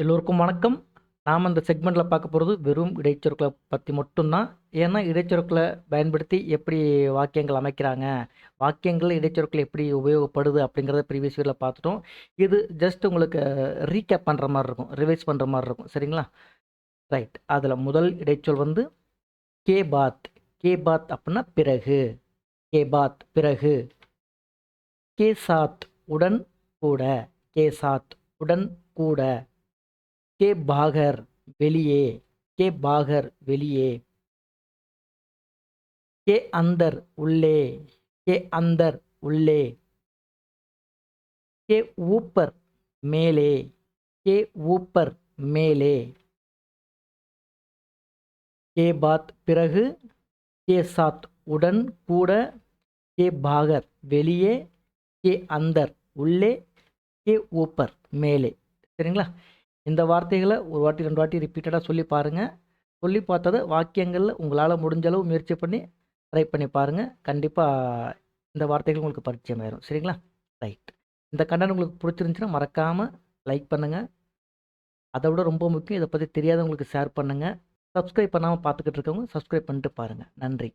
எல்லோருக்கும் வணக்கம். நாம் இந்த செக்மெண்ட்டில் பார்க்க போகிறது வெறும் இடைச்சொற்களை பற்றி மட்டும்தான். ஏன்னா இடைச்சொற்களை பயன்படுத்தி எப்படி வாக்கியங்கள் அமைக்கிறாங்க, வாக்கியங்கள் இடைச்சொற்கள் எப்படி உபயோகப்படுது அப்படிங்கிறத ப்ரீவியஸ் வீடியோவில் பார்த்துட்டோம். இது ஜஸ்ட் உங்களுக்கு ரீகேப் பண்ணுற மாதிரி இருக்கும், ரிவைஸ் பண்ணுற மாதிரி இருக்கும். சரிங்களா? ரைட். அதில் முதல் இடைச்சொல் வந்து கே பாத். கே பாத் அப்படின்னா பிறகு. கே பாத் பிறகு. கே சாத் உடன் கூட. கே சாத் உடன் கூட. के बाहर வெளியே. के बाहर வெளியே. के अंदर உள்ளே. के अंदर உள்ளே. के ऊपर மேலே. के ऊपर மேலே. के बात பிறகு. के साथ உடன் கூட. के बाहर வெளியே. के अंदर உள்ளே. के ऊपर மேலே. சரிங்களா? இந்த வார்த்தைகளை ஒரு வாட்டி 2 வாட்டி ரிப்பீட்டடாக சொல்லி பாருங்கள். சொல்லி பார்த்ததை வாக்கியங்களில் உங்களால் முடிஞ்ச அளவு முயற்சி பண்ணி ட்ரை பண்ணி பாருங்கள். கண்டிப்பாக இந்த வார்த்தைகள் உங்களுக்கு பரிச்சயம் ஆயிரும். சரிங்களா? ரைட். இந்த கண்டென்ட் உங்களுக்கு பிடிச்சிருந்துச்சுன்னா மறக்காமல் லைக் பண்ணுங்கள். அதை விட ரொம்ப முக்கியம், இதை பற்றி தெரியாதவங்களுக்கு ஷேர் பண்ணுங்கள். சப்ஸ்கிரைப் பண்ணாமல் பார்த்துக்கிட்டு இருக்கவங்க சப்ஸ்கிரைப் பண்ணிட்டு பாருங்கள். நன்றி.